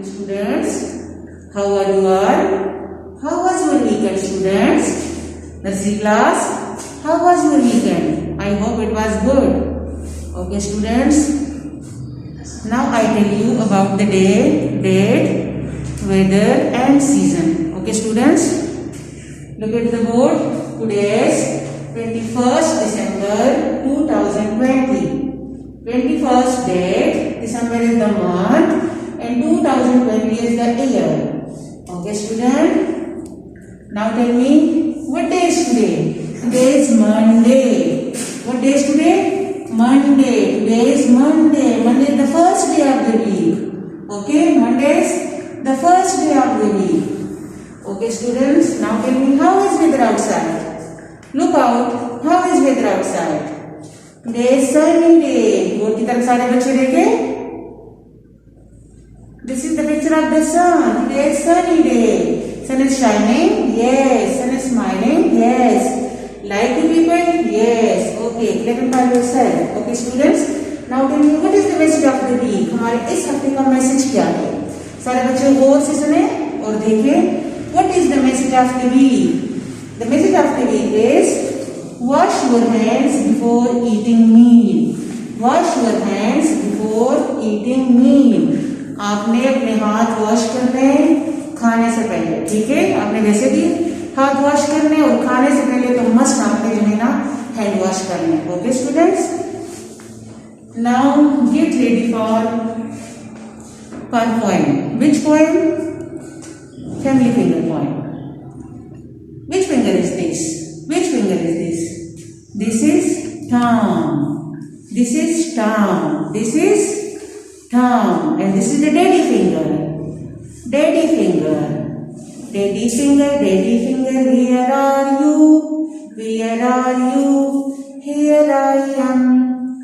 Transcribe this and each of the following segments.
Students, how are you all? How was your weekend, students? Nursery class, how was your weekend? I hope it was good. Okay, students. Now I tell you about the day, date, weather and season. Okay, students. Look at the board. Today is 21st December 2020. 21st date, December is the month and 2020 is the year. Okay, student. Now tell me, what day is today? Today is Monday. What day is today? Monday. Today is Monday. Monday is the first day of the week. Okay, Monday is the first day of the week. Okay, students. Now tell me, how is weather outside? Look out. How is weather outside? Today is sunny day. Board की तरफ सारे बच्चे देखें. This is the picture of the sun. Today is sunny day. Sun is shining. Yes. Sun is smiling. Yes. Like you people? Yes. Okay. Clarify yourself. Okay, students. Now tell me, what is the message of the week? हमारे इस हफ्ते का message क्या है? सारे बच्चे गौर से सुने और देखें. What is the message of the week? The message of the week is wash your hands before eating meal. Wash your hands before eating meal. आपने अपने हाथ वॉश करने खाने से पहले. ठीक है, आपने वैसे भी हाथ वॉश करने और खाने से पहले तो मस्ट आपने जो है ना हैंड वॉश करने. Okay students, now get ready for poem. Which poem? Family finger poem. Which finger is this? Which finger is this? This is thumb. This is thumb. This is thumb. And this is the daddy finger. Daddy finger. Daddy finger, daddy finger. Where are you? Where are you? Here I am.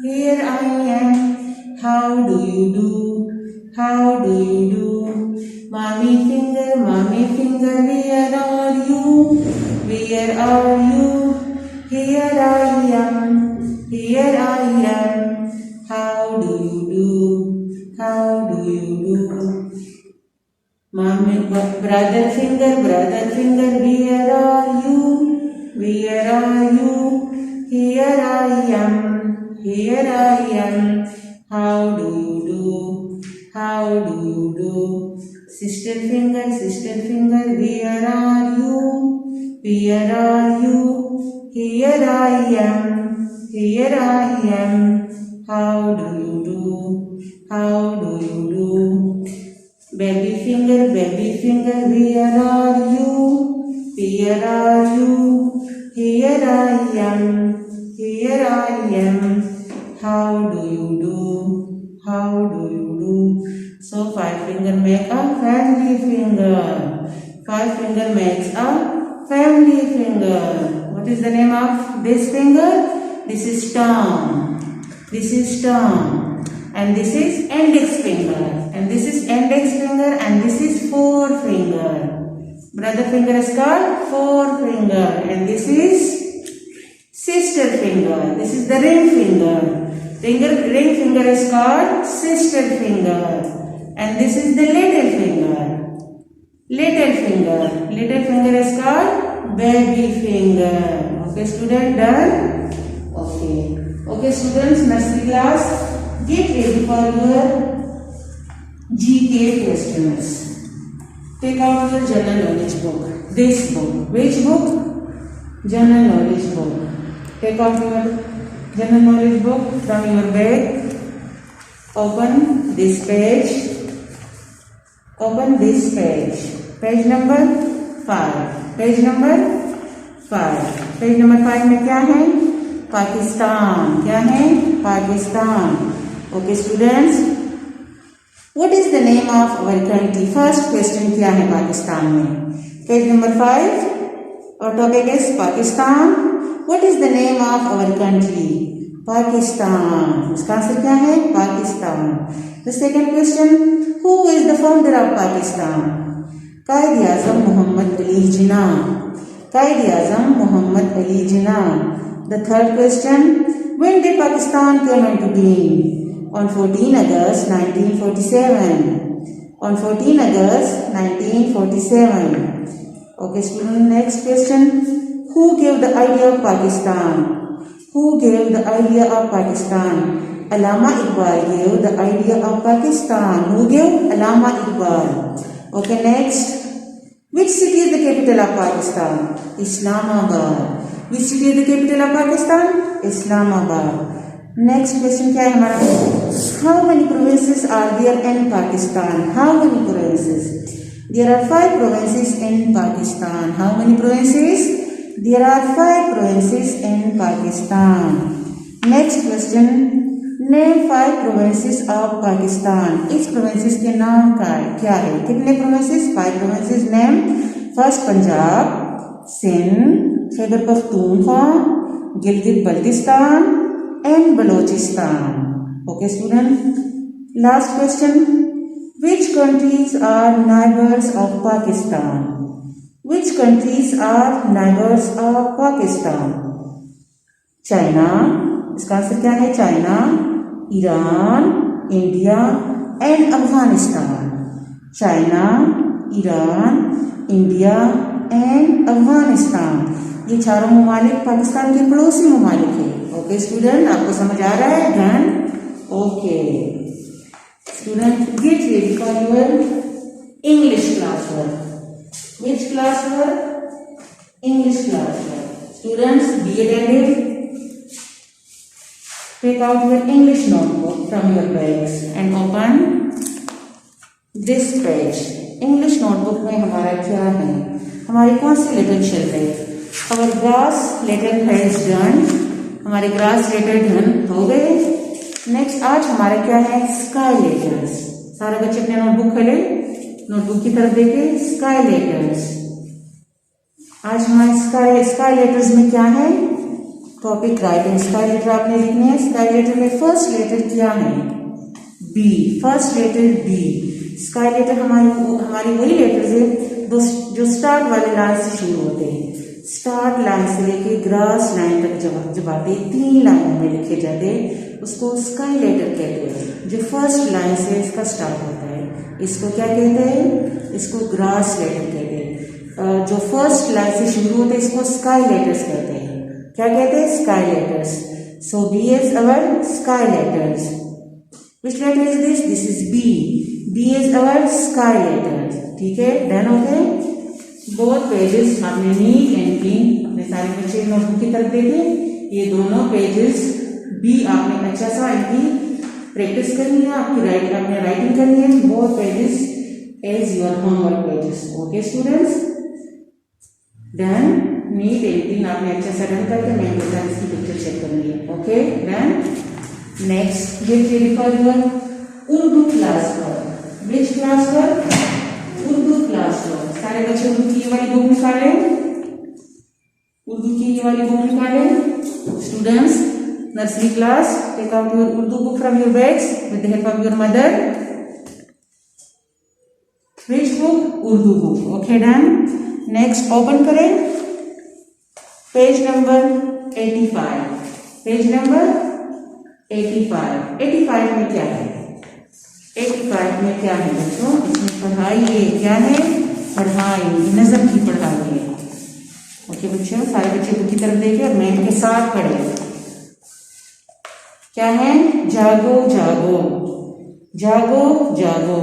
Here I am. How do you do? How do you do? Mommy finger, where are you? Where are you? Here I am. Here I am. How do you do? How do you do? Mommy, brother finger, where are you? Where are you? Here I am. Here I am. How do you do? How do you do? Sister finger, where are you? Where are you? Here I am. Here I am. How do you do? How do you do? Baby finger, where are you? Where are you? Here I am. Here I am. How do you do? How do you do? So 5 finger make a family finger. 5 finger makes a family finger. What is the name of this finger? This is thumb. This is thumb. And this is index finger. And this is index finger. And this is forefinger. Brother finger is called forefinger. And this is sister finger. This is the ring finger. Ring finger is called sister finger. And this is the little finger. Little finger. Little finger is called baby finger. Okay, student, done? Okay. Okay, students, nursery class, get ready for your GK questions. Take out your general knowledge book. This book. Which book? General knowledge book. Take out your general knowledge book from your bag. Open this page. Open this page. Page number 5. Page number 5. Page number 5 में क्या है? पाकिस्तान. क्या है? Pakistan. Okay, students. What is the name of our country? First question क्या है पाकिस्तान में? Page number 5. Our topic is Pakistan. What is the name of our country? Pakistan. इसका answer क्या है? Pakistan. The second question. Who is the founder of Pakistan? Quaid-e-Azam Mohammad Ali Jinnah. Quaid-e-Azam Mohammad Ali Jinnah. The third question. When did Pakistan come into being? On 14 August 1947. on 14 August 1947. Okay, student, next question. Who gave the idea of Pakistan? Who gave the idea of Pakistan? Allama Iqbal gave the idea of Pakistan. Who gave? Allama Iqbal. Okay, next. Which city is the capital of Pakistan? Islamabad. Which city is the capital of Pakistan? Islamabad. Next question क्या है हमारा? How many provinces are there in Pakistan? How many provinces? There are 5 provinces in Pakistan. How many provinces? There are 5 provinces in Pakistan. Next question. Name 5 provinces of Pakistan. इस provinces के नाम क्या है? कितने provinces? 5 provinces. Name. First Punjab, Sindh, Khyber Pakhtunkhwa, Gilgit Baltistan and Balochistan. Okay, student. Last question. Which countries are neighbors of Pakistan? Which countries are neighbors of Pakistan? China. इसका answer क्या है? China, Iran, India and Afghanistan. China, Iran, India and Afghanistan. ये चारों ममालिक पाकिस्तान के पड़ोसी ममालिक हैं. ओके स्टूडेंट, आपको समझ आ रहा है? Done. Okay student, get ready for your English class work. Which class work? English class work. Students, be attentive. Take out your English notebook from your bags and open this page. English notebook में हमारा क्या है? हमारी कौन सी letter चल रही है? Our grass letter has done. हमारे grass letter done हो गए. Next आज हमारा क्या है? Sky letters. सारे बच्चे अपने नोटबुक खोले, नोटबुक की तरफ देखे. Sky letters. आज हमारे sky letters में क्या है? Topic writing. स्काई लेटर आपने लिखने हैं. स्काई लेटर में फर्स्ट लेटर क्या है? B. First letter B. Sky letter हमारी वही लेटर है जो स्टार्ट वाले लाइन से शुरू होते हैं. स्टार्ट लाइन से लेके ग्रास लाइन तक जब आते 3 लाइनों में लिखे जाते उसको स्काई लेटर कहते हैं. जो फर्स्ट लाइन से इसका स्टार्ट होता है इसको क्या कहते हैं? इसको ग्रास लेटर कहते हैं. जो फर्स्ट लाइन से शुरू होते हैं इसको स्काई लेटर्स कहते हैं. क्या कहते हैं? Sky letters. So B is our sky letters. Which letter is this? This is B. B is our sky letters. ठीक है, डन हो गए. बोथ पेजेस आपने नीट एंड क्लीन अपने सारे बच्चे नोटबुक की तरफ देखे. ये दोनों पेजेस बी आपने अच्छा सा इनकी प्रैक्टिस करनी है. आपने राइटिंग करनी है. Both pages as your homework pages. Okay students, done. Neat editing आपने अच्छा सा रन करके मैं बेटा इसकी पिक्चर चेक करनी है. Okay done. Next get ready for your Urdu class work. Which class work? Urdu class work. सारे बच्चे उर्दू की ये वाली बुक निकालें. उर्दू की ये वाली बुक निकालें. Students, nursery class, take out your Urdu book from your bags with the help of your mother. Which book? Urdu book. Okay done. Next open करें पेज नंबर 85. Page number 85. 85 में क्या है? 85 में क्या है बच्चों? इसमें पढ़ाई है. क्या है? पढ़ाई, नज़म की पढ़ाई है. ओके बच्चों, सारे बच्चे बुक की तरफ देखें और मैं इनके साथ पढ़े. क्या है? जागो जागो, जागो जागो.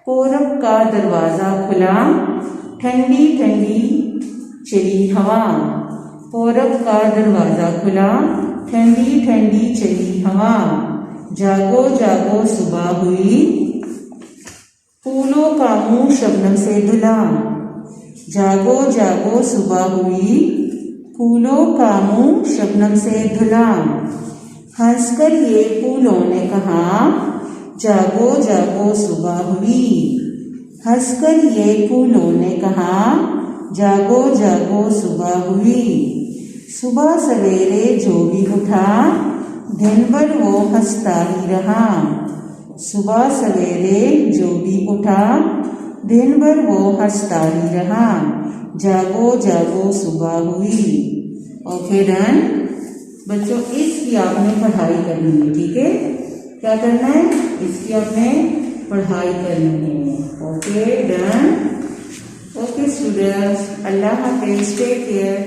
पूरब का दरवाजा खुला, ठंडी ठंडी चली हवा. पूरब का दरवाजा खुला, ठंडी ठंडी चली हवा. जागो जागो सुबह हुई, फूलों का मुंह शबनम से धुला. जागो जागो सुबह हुई, फूलों का मुंह शबनम से धुला. हंसकर ये फूलों ने कहा, जागो जागो सुबह हुई. हंसकर ये फूलों ने कहा, जागो जागो सुबह हुई. सुबह सवेरे जो भी उठा, दिन भर वो हंसता ही रहा. सुबह सवेरे जो भी उठा, दिन भर वो हंसता ही रहा. जागो जागो सुबह हुई. Okay done. बच्चों, इसकी आपने पढ़ाई करनी है. ठीक है, क्या करना है? इसकी आपने पढ़ाई करनी है। Okay done. ओके स्टूडेंट्स, अल्लाह हाफिज, टेक केयर।